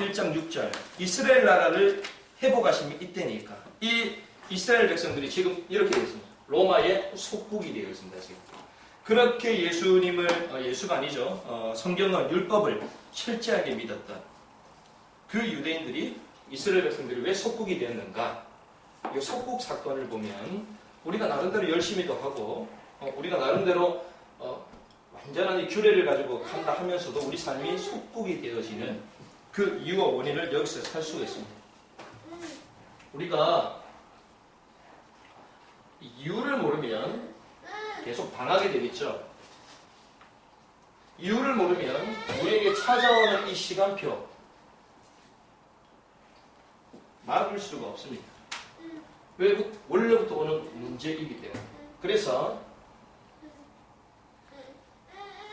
1장 6절 이스라엘 나라를 회복하심이 이때니까 이 이스라엘 백성들이 지금 이렇게 되어 있습니다. 로마의 속국이 되어 있습니다. 지금. 그렇게 예수가 아니죠. 성경은 율법을 철저하게 믿었던 그 유대인들이 이스라엘 백성들이 왜 속국이 되었는가? 이 속국 사건을 보면 우리가 나름대로 열심히도 하고 우리가 나름대로 완전한 이 규례를 가지고 간다 하면서도 우리 삶이 속국이 되어지는 그 이유와 원인을 여기서 살 수가 있습니다. 우리가 이유를 모르면 계속 당하게 되겠죠. 이유를 모르면 우리에게 찾아오는 이 시간표 막을 수가 없습니다. 왜? 원래부터 오는 문제이기 때문에. 그래서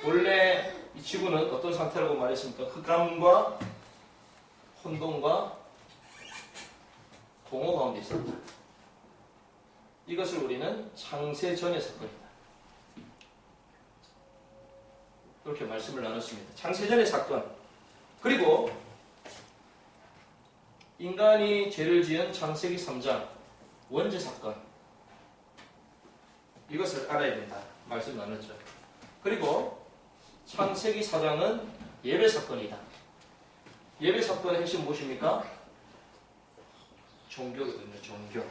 원래 이 지구는 어떤 상태라고 말했습니까? 흑암과 혼돈과 공허 가운데 있었다. 이것을 우리는 창세전의 사건이다. 그렇게 말씀을 나눴습니다. 창세전의 사건. 그리고 인간이 죄를 지은 창세기 3장 원죄 사건. 이것을 알아야 된다. 말씀 나눴죠. 그리고 창세기 4장은 예배 사건이다. 예배 사건의 핵심 무엇입니까? 종교거든요. 종교.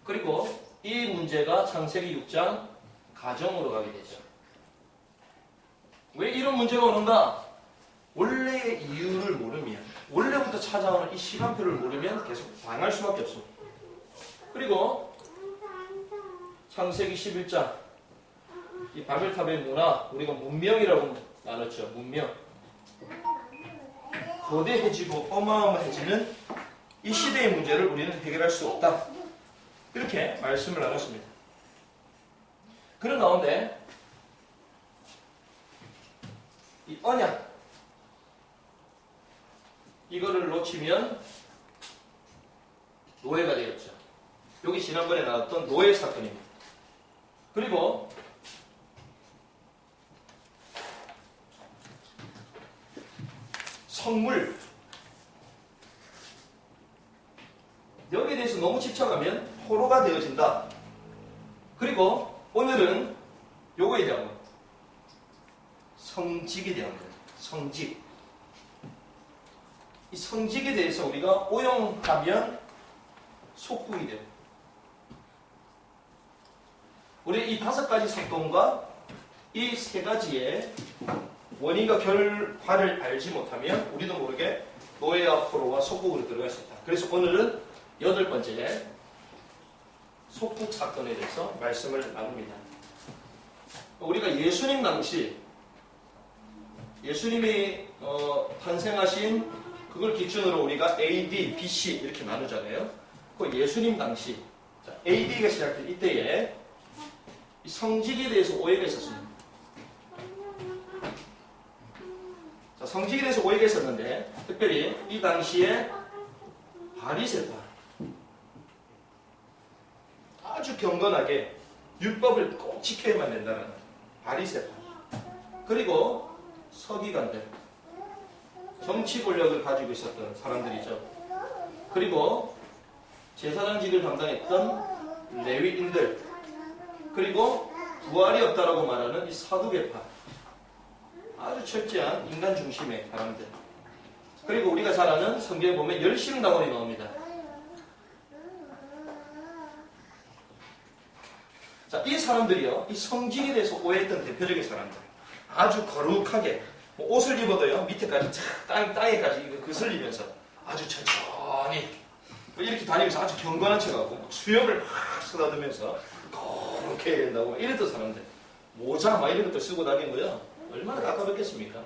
그리고 이 문제가 창세기 6장 가정으로 가게 되죠. 왜 이런 문제가 오는가? 원래의 이유를 모르면, 원래부터 찾아오는 이 시간표를 모르면 계속 당할 수밖에 없습니다. 그리고 창세기 11장 이 바벨탑의 문화, 우리가 문명이라고 나눴죠. 문명. 거대해지고 어마어마해지는 이 시대의 문제를 우리는 해결할 수 없다. 이렇게 말씀을 나눴습니다. 그런 가운데 이 언약 이거를 놓치면 노예가 되었죠. 여기 지난번에 나왔던 노예 사건입니다. 그리고 성물 여기에 대해서 너무 집착하면 포로가 되어진다. 그리고 오늘은 요거에 대한 것 성직에 대한 거예요. 성직. 이 성직에 대해서 우리가 오용하면 속국이 돼요. 우리 이 5가지 사건과 이 3가지의 원인과 결과를 알지 못하면 우리도 모르게 노예와 포로와 속국으로 들어갈 수 있다. 그래서 오늘은 8번째 속국 사건에 대해서 말씀을 나눕니다. 우리가 예수님 당시 예수님이 탄생하신 그걸 기준으로 우리가 AD, BC 이렇게 나누잖아요. 그 예수님 당시 AD가 시작된 이때에 이 성직에 대해서 오해가 있었습니다. 자, 성직에 대해서 오해가 있었는데 특별히 이 당시에 바리새파 아주 경건하게 율법을 꼭 지켜야만 된다는 바리새파 그리고 서기관들 정치 권력을 가지고 있었던 사람들이죠. 그리고 제사장직을 담당했던 레위인들 그리고 부활이 없다라고 말하는 이 사두개파 아주 철저한 인간 중심의 사람들 그리고 우리가 잘 아는 성경에 보면 열심당원이 나옵니다. 자, 이 사람들이요 이 성직에 대해서 오해했던 대표적인 사람들 아주 거룩하게 옷을 입어도요 밑에까지 땅에까지 거슬리면서 아주 천천히 이렇게 다니면서 아주 경건한 척하고 수염을 확 쏟아두면서 그렇게 해야 된다고 이랬던 사람들 모자 막 이런 것들 쓰고 다니고요 얼마나 까다롭겠습니까?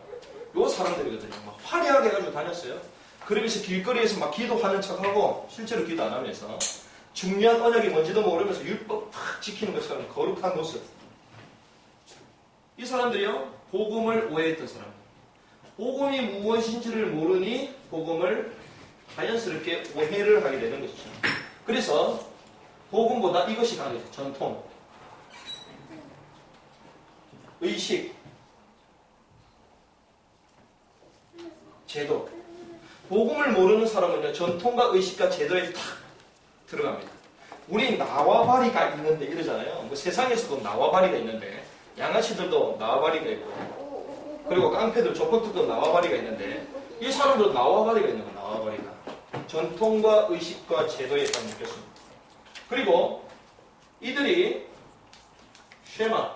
요 사람들이거든요. 막 화려하게 해가지고 다녔어요. 그러면서 길거리에서 막 기도하는 척하고 실제로 기도 안 하면서 중요한 언약이 뭔지도 모르면서 율법 탁 지키는 것처럼 거룩한 모습. 이 사람들이요 복음을 오해했던 사람. 복음이 무엇인지를 모르니 복음을 자연스럽게 오해를 하게 되는 것이죠. 그래서 복음보다 이것이 강해요. 전통, 의식, 제도. 복음을 모르는 사람은요, 전통과 의식과 제도에 탁 들어갑니다. 우리 나와바리가 있는데 이러잖아요. 뭐 세상에서도 나와바리가 있는데, 양아치들도 나와바리가 있고, 그리고 깡패들, 조폭들도 나와바리가 있는데, 이 사람들도 나와바리가 있는 거예요, 나와바리가. 전통과 의식과 제도에 딱 묶였습니다. 그리고 이들이 쉐마,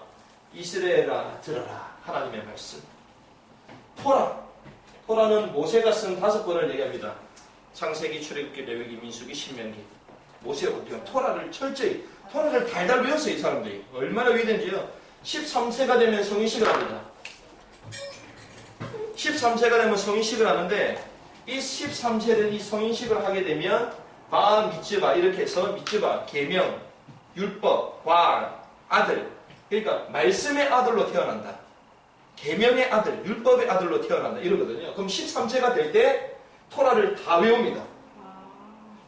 이스라엘아 들어라, 하나님의 말씀. 토라는 모세가 쓴 5권을 얘기합니다. 창세기, 출애굽기, 레위기, 민수기, 신명기. 모세가 우리가 토라를 철저히, 토라를 달달 외웠어요, 이 사람들이. 얼마나 위대한지요. 13세가 되면 성인식을 합니다. 13세가 되면 성인식을 하는데, 이 13세 된 이 성인식을 하게 되면 바, 미츠바 이렇게 해서 미츠바, 계명, 율법, 과, 아들. 그러니까 말씀의 아들로 태어난다. 계명의 아들, 율법의 아들로 태어난다. 이러거든요. 그럼 13세가 될 때 토라를 다 외웁니다.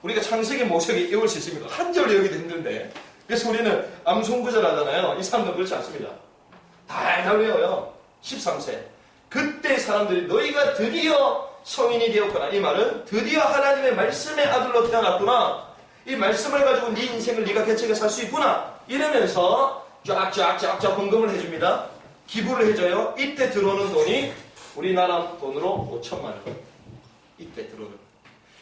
우리가 창세기, 모세기 외울 수 있습니다. 한 절 외우기도 힘든데. 그래서 우리는 암송구절 하잖아요. 이 사람들은 그렇지 않습니다. 다 외워요. 13세. 그때 사람들이 너희가 드디어 성인이 되었구나. 이 말은 드디어 하나님의 말씀의 아들로 태어났구나. 이 말씀을 가지고 네 인생을 네가 개척해 살 수 있구나. 이러면서 쫙쫙쫙쫙 헌금을 해줍니다. 기부를 해줘요. 이때 들어오는 돈이 우리나라 돈으로 5천만 원. 이때 들어오는.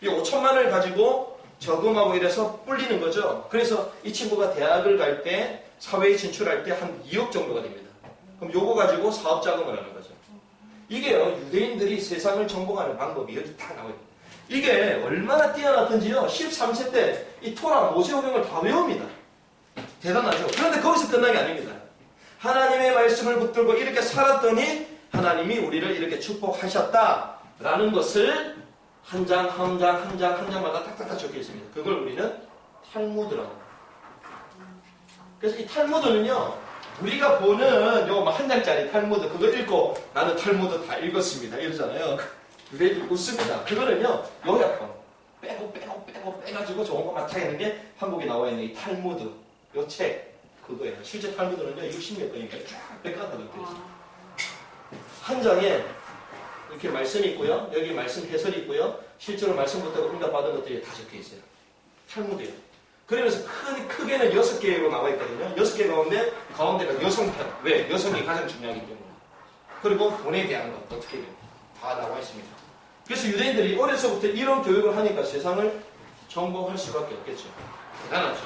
이 5천만 원을 가지고 저금하고 이래서 불리는 거죠. 그래서 이 친구가 대학을 갈 때, 사회에 진출할 때 한 2억 정도가 됩니다. 그럼 요거 가지고 사업 자금을 하는 거죠. 이게요, 유대인들이 세상을 정복하는 방법이 여기 다 나와요. 이게 얼마나 뛰어났던지요. 13세 때 이 토라, 모세오경을 다 외웁니다. 대단하죠. 그런데 거기서 끝난 게 아닙니다. 하나님의 말씀을 붙들고 이렇게 살았더니 하나님이 우리를 이렇게 축복하셨다라는 것을 한 장 한 장마다 딱딱딱 적혀 있습니다. 그걸 우리는 탈무드라고 합니다. 그래서 이 탈무드는요, 우리가 보는 요 한 장짜리 탈무드 그거 읽고 나는 탈무드 다 읽었습니다 이러잖아요. 유대인들이 웃습니다. 그거는요, 요약본 빼가지고 좋은 것만 타겠는 게 한국에 나와 있는 이 탈무드 요 책 그거예요. 실제 탈무드는요 60몇 권이니까 쫙 빼가다 적혀 있어요. 한 장에 이렇게 말씀이 있고요, 여기 말씀 해설이 있고요, 실제로 말씀부터 응답받은 것들이 다 적혀 있어요. 탈무드예요. 그러면서 크게는 6개로 나와 있거든요. 6개 가운데가 여성편. 왜? 여성이 가장 중요하기 때문에. 그리고 돈에 대한 것, 어떻게 돼요? 다 나와 있습니다. 그래서 유대인들이 어려서부터 이런 교육을 하니까 세상을 정복할 수밖에 없겠죠. 대단하죠.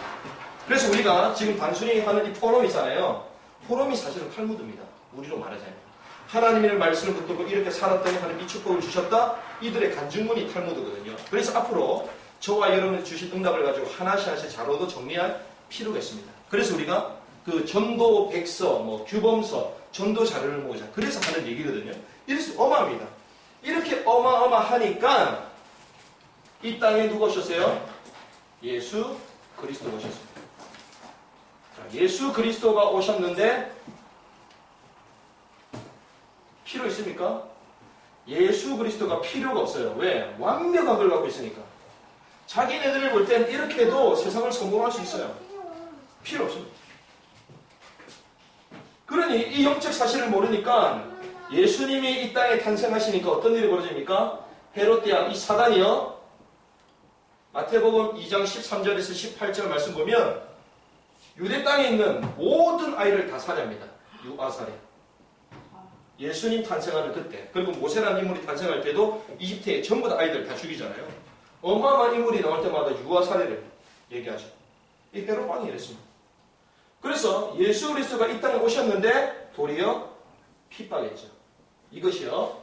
그래서 우리가 지금 단순히 하는 이 포럼이 있잖아요. 포럼이 사실은 탈무드입니다. 우리로 말하자면. 하나님의 말씀을 붙들고 이렇게 살았더니 하나님이 축복을 주셨다. 이들의 간증문이 탈무드거든요. 그래서 앞으로 저와 여러분이 주신 응답을 가지고 하나씩 자료도 정리할 필요가 있습니다. 그래서 우리가 그 전도 백서, 규범서, 전도 자료를 모으자. 그래서 하는 얘기거든요. 이래서 어마합니다. 이렇게 어마어마하니까 이 땅에 누가 오셨어요? 예수 그리스도가 오셨습니다. 예수 그리스도가 오셨는데 필요 있습니까? 예수 그리스도가 필요가 없어요. 왜? 완벽한 걸 갖고 있으니까. 자기네들을 볼 땐 이렇게 해도 세상을 성공할 수 있어요. 필요 없습니다. 그러니 이 영적 사실을 모르니까 예수님이 이 땅에 탄생하시니까 어떤 일이 벌어집니까? 헤롯 왕, 이 사단이요. 마태복음 2장 13절에서 18절 말씀 보면 유대 땅에 있는 모든 아이를 다 살해합니다. 유아살해. 예수님 탄생하는 그때, 그리고 모세라는 인물이 탄생할 때도 이집트에 전부 다 아이들 다 죽이잖아요. 어마어마한 인물이 나올 때마다 유아살해를 얘기하죠. 이 헤롯 왕이 이랬습니다. 그래서 예수 그리스도가 이 땅에 오셨는데 도리어 핍박했죠. 이것이요,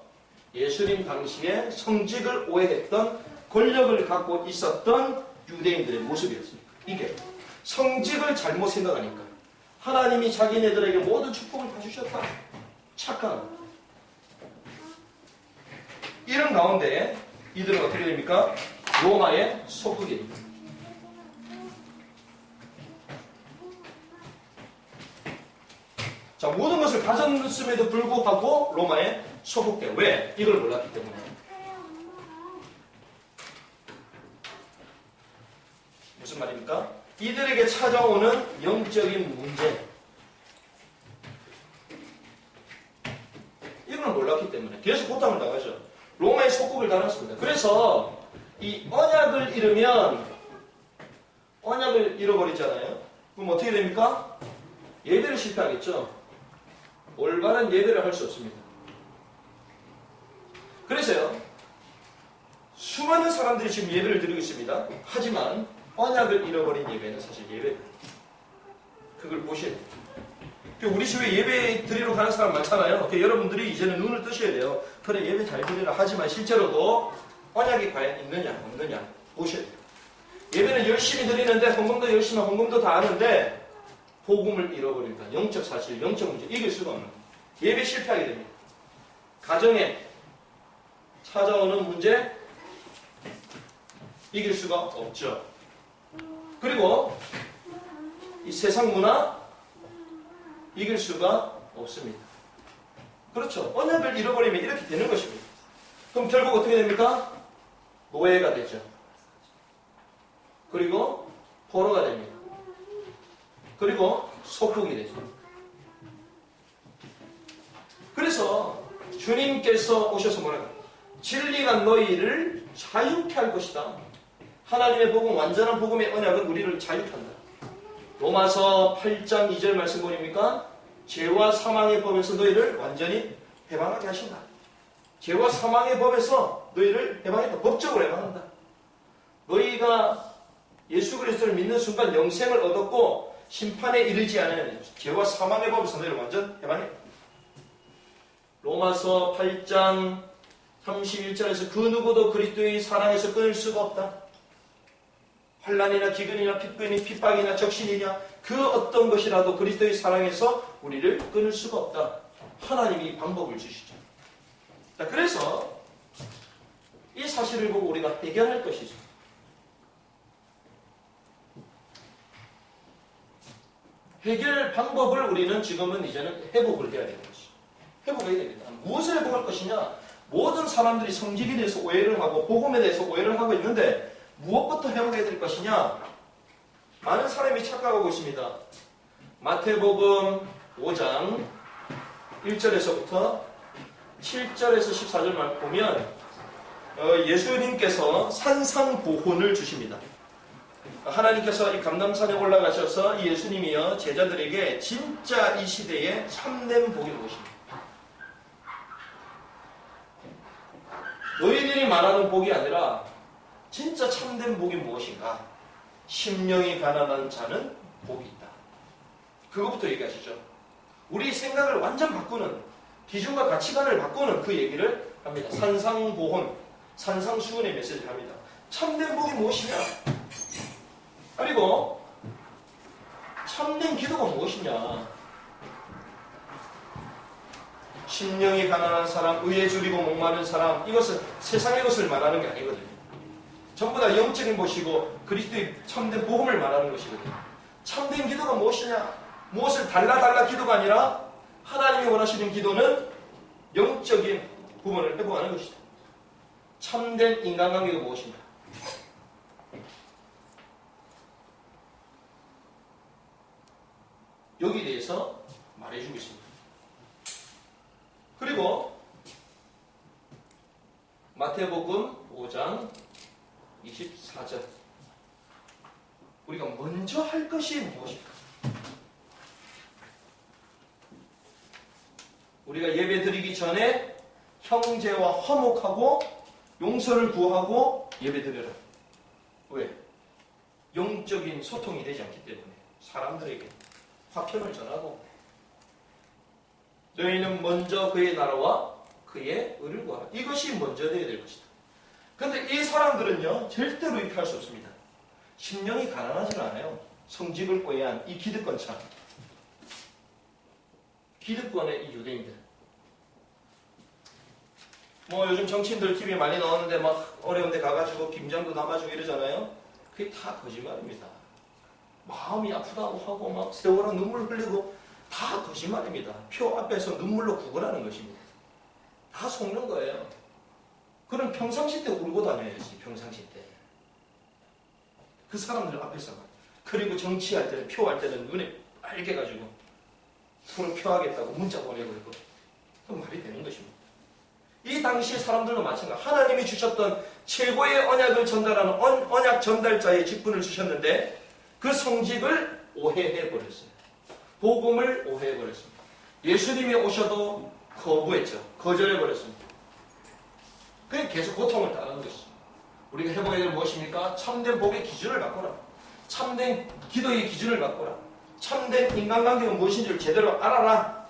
예수님 당시에 성직을 오해했던, 권력을 갖고 있었던 유대인들의 모습이었습니다. 이게 성직을 잘못 생각하니까 하나님이 자기네들에게 모든 축복을 다 주셨다. 착각. 이런 가운데 이들은 어떻게 됩니까? 로마의 속국이 됩니다. 자, 모든 것을 가졌음에도 불구하고 로마의 소속돼. 왜? 이걸 몰랐기 때문에. 무슨 말입니까? 이들에게 찾아오는 영적인 문제. 이걸 몰랐기 때문에 계속 고통을 당하죠. 로마의 속국을 당했습니다. 그래서 그래서 이 언약을 잃어버리잖아요. 그럼 어떻게 됩니까? 예배를 실패하겠죠. 올바른 예배를 할 수 없습니다. 그래서요, 수많은 사람들이 지금 예배를 드리고 있습니다. 하지만 언약을 잃어버린 예배는 사실 예배예요. 그걸 보셔야 돼요. 우리 집에 예배 드리러 가는 사람 많잖아요. 여러분들이 이제는 눈을 뜨셔야 돼요. 그래, 예배 잘 드리라 하지만 실제로도 언약이 과연 있느냐 없느냐 보셔야 돼요. 예배는 열심히 드리는데 헌금도 열심히 헌금도 다 하는데 복음을 잃어버린다. 영적 사실, 영적 문제 이길 수가 없는 거예요. 예배 실패하게 됩니다. 가정에 찾아오는 문제 이길 수가 없죠. 그리고 이 세상 문화 이길 수가 없습니다. 그렇죠. 언약을 잃어버리면 이렇게 되는 것입니다. 그럼 결국 어떻게 됩니까? 노예가 되죠. 그리고 포로가 됩니다. 그리고 속국이 되죠. 그래서 주님께서 오셔서 뭐라고? 진리가 너희를 자유케 할 것이다. 하나님의 복음, 완전한 복음의 언약은 우리를 자유케 한다. 로마서 8장 2절 말씀 보입니까? 죄와 사망의 법에서 너희를 완전히 해방하게 하신다. 죄와 사망의 법에서 너희를 해방했다. 법적으로 해방한다. 너희가 예수 그리스도를 믿는 순간 영생을 얻었고 심판에 이르지 않은 죄와 사망의 법에서 너희를 완전 해방했다. 로마서 8장 31절에서 그 누구도 그리스도의 사랑에서 끊을 수가 없다. 환난이나 기근이나 핍박이나 적신이냐 그 어떤 것이라도 그리스도의 사랑에서 우리를 끊을 수가 없다. 하나님이 방법을 주시죠. 자, 그래서 이 사실을 보고 우리가 해결할 것이 있습니다. 해결 방법을 우리는 지금은 이제는 회복을 해야 되는 것이죠. 회복해야 됩니다. 무엇을 회복할 것이냐? 모든 사람들이 성직에 대해서 오해를 하고 복음에 대해서 오해를 하고 있는데 무엇부터 회복해야 될 것이냐? 많은 사람이 착각하고 있습니다. 마태복음 5장 1절에서부터 7절에서 14절만 보면 예수님께서 산상보훈을 주십니다. 하나님께서 이 감람산에 올라가셔서 이 예수님이여 제자들에게 진짜 이 시대에 참된 복이 무엇입니까? 너희들이 말하는 복이 아니라 진짜 참된 복이 무엇인가? 심령이 가난한 자는 복이 있다. 그것부터 얘기하시죠. 우리 생각을 완전 바꾸는, 기준과 가치관을 바꾸는 그 얘기를 합니다. 산상보훈, 산상수훈의 메시지를 합니다. 참된 복이 무엇이냐? 그리고 참된 기도가 무엇이냐? 심령이 가난한 사람, 의에 줄이고 목마른 사람, 이것은 세상의 것을 말하는 게 아니거든요. 전부 다 영적인 것이고 그리스도의 참된 복음을 말하는 것이거든요. 참된 기도가 무엇이냐? 무엇을 달라 기도가 아니라 하나님이 원하시는 기도는 영적인 부분을 회복하는 것이다. 참된 인간관계가 무엇인가? 여기에 대해서 말해주고 있습니다. 그리고 마태복음 5장 24절 우리가 먼저 할 것이 무엇일까? 우리가 예배 드리기 전에 형제와 화목하고 용서를 구하고 예배 드려라. 왜? 영적인 소통이 되지 않기 때문에 사람들에게 화평을 전하고 너희는 먼저 그의 나라와 그의 의를 구하라. 이것이 먼저 되어야 될 것이다. 그런데 이 사람들은요 절대로 이렇게 할 수 없습니다. 심령이 가난하지 않아요. 성직을 꾀한 이 기득권처럼. 기득권의 이 유대인들. 뭐 요즘 정치인들 TV에 많이 나오는데 막 어려운 데 가가지고 김장도 담아주고 이러잖아요. 그게 다 거짓말입니다. 마음이 아프다고 하고 막 세월호 눈물 흘리고 다 거짓말입니다. 표 앞에서 눈물로 구걸하는 것입니다. 다 속는 거예요. 그럼 평상시 때 울고 다녀야지. 평상시 때. 그 사람들 앞에서만. 그리고 정치할 때는 표할 때는 눈에 빨개 가지고 서로 표하겠다고 문자 보내고 있고. 그럼 말이 되는 것입니다. 이 당시 사람들도 마찬가지. 하나님이 주셨던 최고의 언약을 전달하는 언약 전달자의 직분을 주셨는데 그 성직을 오해해버렸어요. 복음을 오해해버렸습니다. 예수님이 오셔도 거부했죠. 거절해버렸습니다. 그냥 계속 고통을 따르는 것이죠. 우리가 해봐야 될 무엇입니까? 참된 복의 기준을 바꿔라. 참된 기도의 기준을 바꿔라. 참된 인간관계가 무엇인지를 제대로 알아라.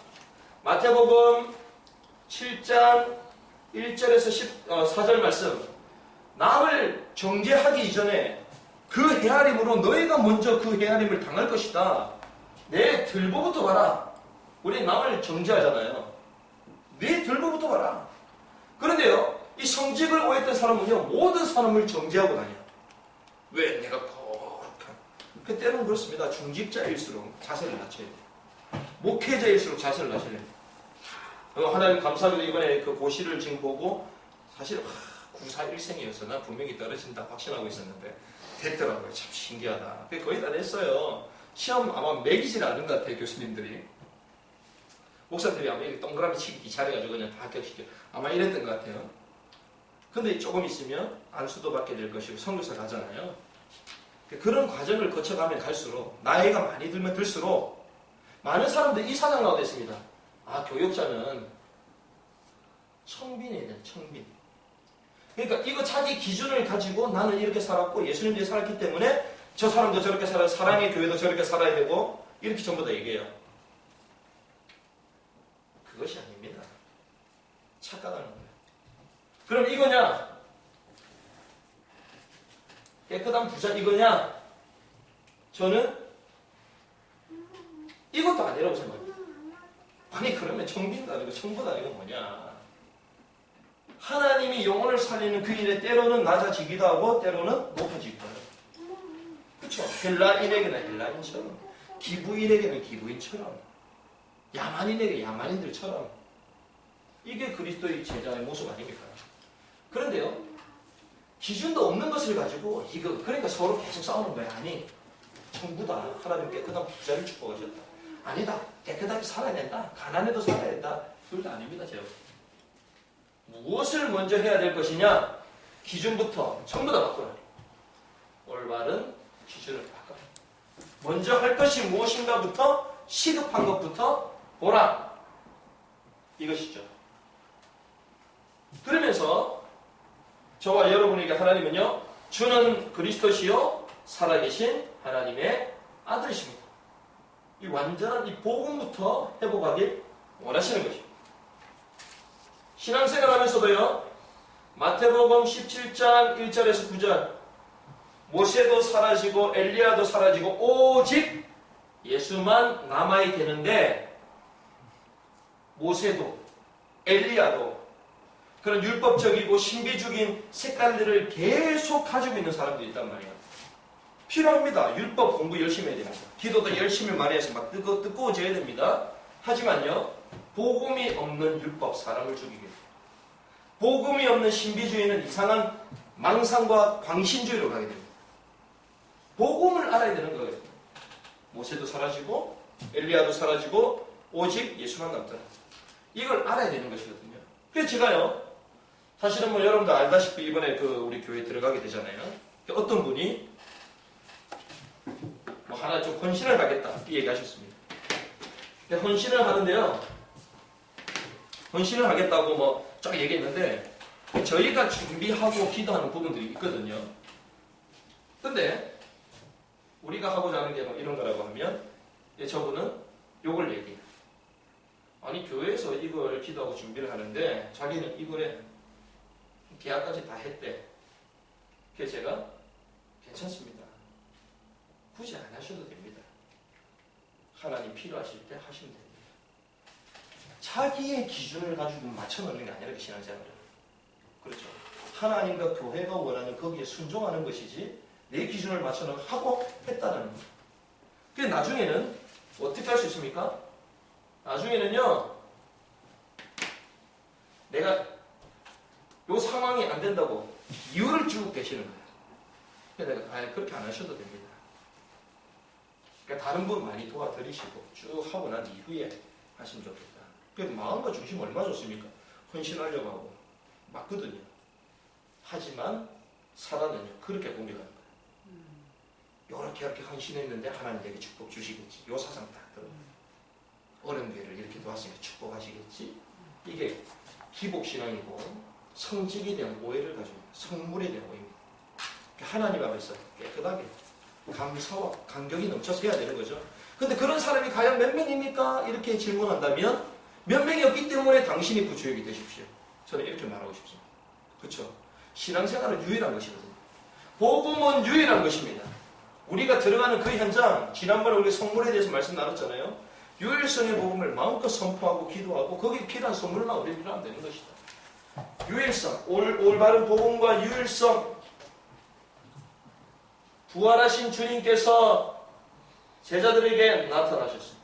마태복음 7장 1절에서 4절 말씀. 남을 정죄하기 이전에 그 헤아림으로 너희가 먼저 그 헤아림을 당할 것이다. 내 들보부터 봐라. 우리 남을 정죄하잖아요. 내 들보부터 봐라. 그런데요, 이 성직을 오해했던 사람은요, 모든 사람을 정죄하고 다녀. 왜 내가 거룩한. 그때는 그렇습니다. 중직자일수록 자세를 낮춰야 돼요. 목회자일수록 자세를 낮춰야 돼요. 하나님 감사하게도 이번에 그 고시를 지금 보고 사실 941생이었어. 난 분명히 떨어진다 확신하고 있었는데 됐더라고요. 참 신기하다. 거의 다 됐어요. 시험 아마 매기질 않은 것 같아요. 교수님들이. 목사들이 아마 이렇게 동그라미 치기 잘해가지고 그냥 다 합격시켜. 아마 이랬던 것 같아요. 근데 조금 있으면 안수도 받게 될 것이고 선교사를 하잖아요. 그런 과정을 거쳐가면 갈수록 나이가 많이 들면 들수록 많은 사람들이 이 사상 가운데 있습니다. 아, 교역자는 청빈이야 돼. 청빈. 그러니까 이거 자기 기준을 가지고 나는 이렇게 살았고 예수님들이 살았기 때문에 저 사람도 저렇게 살아야 사랑의 교회도 저렇게 살아야 되고 이렇게 전부 다 얘기해요. 그것이 아닙니다. 착각하는 거예요. 그럼 이거냐? 깨끗한 부자 이거냐? 저는 이것도 아니라고 생각해요. 아니 그러면 청빈도 아니고 청보도 아니고 뭐냐? 하나님이 영혼을 살리는 그 일에 때로는 낮아지기도 하고 때로는 높아지기도 해요. 그렇죠? 헬라인에게는 헬라인처럼 기부인에게는 기부인처럼 야만인에게 야만인들처럼 이게 그리스도의 제자의 모습 아닙니까? 그런데요, 기준도 없는 것을 가지고 이거 그러니까 서로 계속 싸우는 거야. 아니 청부다. 하나님 깨끗한 부자를 축복하셨다. 아니다. 깨끗하게 살아야 된다. 가난해도 살아야 된다. 둘 다 아닙니다. 제가 무엇을 먼저 해야 될 것이냐? 기준부터 전부 다 바꿔라. 올바른 기준을 바꿔라. 먼저 할 것이 무엇인가부터 시급한 것부터 보라. 이것이죠. 그러면서 저와 여러분에게 하나님은요, 주는 그리스도시요 살아계신 하나님의 아들이십니다. 이 완전한 이 복음부터 회복하길 원하시는 것입니다. 신앙생활 하면서도요, 마태복음 17장 1절에서 9절 모세도 사라지고 엘리야도 사라지고 오직 예수만 남아야 되는데 모세도 엘리야도 그런 율법적이고 신비주의인 색깔들을 계속 가지고 있는 사람들이 있단 말이에요. 필요합니다. 율법 공부 열심히 해야 됩니다. 기도도 열심히 많이 해서 막 뜨거워져야 됩니다. 하지만요, 복음이 없는 율법 사람을 죽이게 돼요. 복음이 없는 신비주의는 이상한 망상과 광신주의로 가게 됩니다. 복음을 알아야 되는 거예요. 모세도 사라지고 엘리야도 사라지고 오직 예수만 남더라. 이걸 알아야 되는 것이거든요. 그래서 제가요, 사실은 뭐 여러분도 알다시피 이번에 우리 교회에 들어가게 되잖아요. 어떤 분이 뭐 하나 좀 헌신을 하겠다 이 얘기하셨습니다. 헌신을 하는데요, 헌신을 하겠다고 뭐 쫙 얘기했는데 저희가 준비하고 기도하는 부분들이 있거든요. 근데 우리가 하고자 하는 게 뭐 이런 거라고 하면 저분은 요걸 얘기해요. 아니 교회에서 이걸 기도하고 준비를 하는데 자기는 이거에 계약까지 다 했대. 그래서 제가 괜찮습니다. 굳이 안 하셔도 됩니다. 하나님 필요하실 때 하시면 됩니다. 자기의 기준을 가지고 맞춰놓는 게 아니라 신앙생활은. 그렇죠. 하나님과 교회가 원하는 거기에 순종하는 것이지 내 기준을 맞춰놓고 하고 했다는 거예요. 그래서 나중에는 어떻게 할 수 있습니까? 나중에는요, 내가 요 상황이 안 된다고 이유를 주고 계시는 거예요. 그래서 내가 그렇게 안 하셔도 됩니다. 그러니까 다른 분 많이 도와드리시고 쭉 하고 난 이후에 하시면 좋겠다. 그래서 마음과 중심 얼마나 좋습니까? 헌신하려고 하고 맞거든요. 하지만 사단은요 그렇게 공격하는 거예요. 이렇게 헌신했는데 하나님에게 축복 주시겠지. 요 사상 딱 들어. 어려운 교회를 이렇게 도왔으니까 축복하시겠지. 이게 기복신앙이고 성직에 대한 오해를 가지고 있는 성물에 대한 오해입니다. 하나님 앞에서 깨끗하게 감사와 감격이 넘쳐서 해야 되는 거죠. 근데 그런 사람이 과연 몇 명입니까? 이렇게 질문한다면 몇 명이 없기 때문에 당신이 부주역이 되십시오. 저는 이렇게 말하고 싶습니다. 그렇죠? 신앙생활은 유일한 것이거든요. 복음은 유일한 것입니다. 우리가 들어가는 그 현장, 지난번에 우리 성물에 대해서 말씀 나눴잖아요. 유일성의 복음을 마음껏 선포하고 기도하고 거기에 필요한 선물만 우리 필요하면 되는 것이다. 유일성, 올바른 복음과 유일성. 부활하신 주님께서 제자들에게 나타나셨습니다.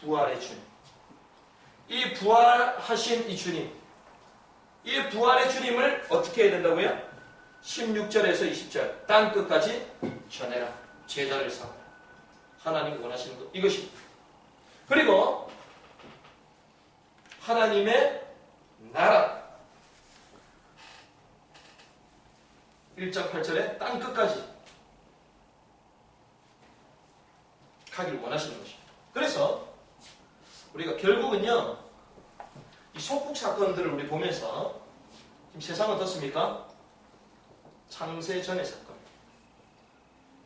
부활의 주님. 이 부활하신 이 주님, 이 부활의 주님을 어떻게 해야 된다고요? 16절에서 20절 땅 끝까지 전해라. 제자를 삼아라. 하나님이 원하시는 것 이것입니다. 그리고 하나님의 나라 1장 8절에 땅 끝까지 가길 원하시는 것입니다. 그래서 우리가 결국은요 이 속국 사건들을 우리 보면서 지금 세상은 어떻습니까? 창세 전의 사건,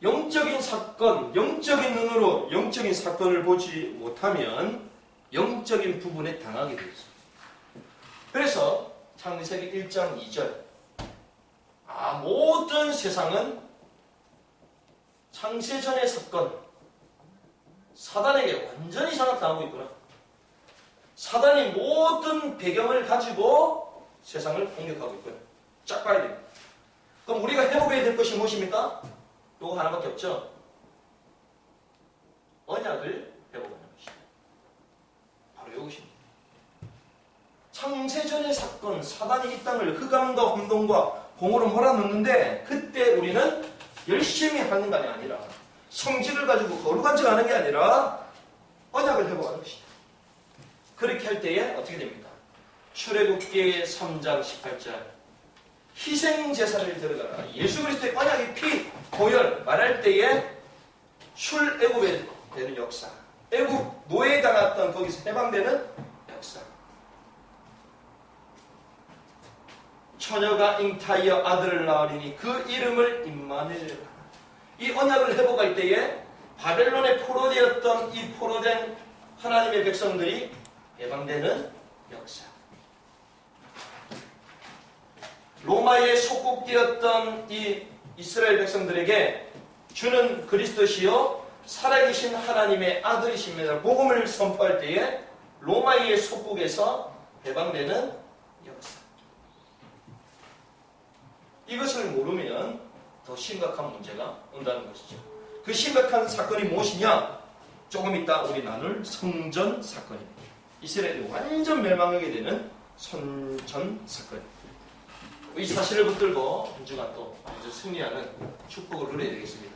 영적인 사건, 영적인 눈으로 영적인 사건을 보지 못하면 영적인 부분에 당하게 되어 있습니다. 그래서 창세기 1장 2절 모든 세상은 창세 전의 사건, 사단에게 완전히 장악당하고 있구나. 사단이 모든 배경을 가지고 세상을 공격하고 있구나. 쫙 봐야 됩니다. 그럼 우리가 회복해야 될 것이 무엇입니까? 요거 하나밖에 없죠. 언약을 회복하는 것입니다. 바로 이것입니다. 창세전의 사건, 사단이 이 땅을 흑암과 혼돈과 공으로 몰아넣는데 그때 우리는 열심히 하는 것이 아니라 성질을 가지고 거룩한 척 하는 게 아니라 언약을 회복하는 것이다. 그렇게 할 때에 어떻게 됩니까? 출애굽기 3장 18절 희생제사를 들어가라. 예수 그리스도의 언약의 피, 보혈 말할 때에 출애굽에 되는 역사, 애굽 노예에 당했던 거기서 해방되는 역사. 처녀가 잉타이어 아들을 낳으리니 그 이름을 임마누엘이라. 이 언약을 회복할 때에 바벨론에 포로되었던 이 포로된 하나님의 백성들이 해방되는 역사. 로마에 속국되었던 이 이스라엘 백성들에게 주는 그리스도시요 살아계신 하나님의 아들이십니다. 복음을 선포할 때에 로마의 속국에서 해방되는 역사. 이것을 모르면 더 심각한 문제가 온다는 것이죠. 그 심각한 사건이 무엇이냐? 조금 이따 우리 나눌 성전 사건입니다. 이스라엘이 완전 멸망하게 되는 성전 사건입니다. 이 사실을 붙들고 한 주간 또 승리하는 축복을 누려야 되겠습니다.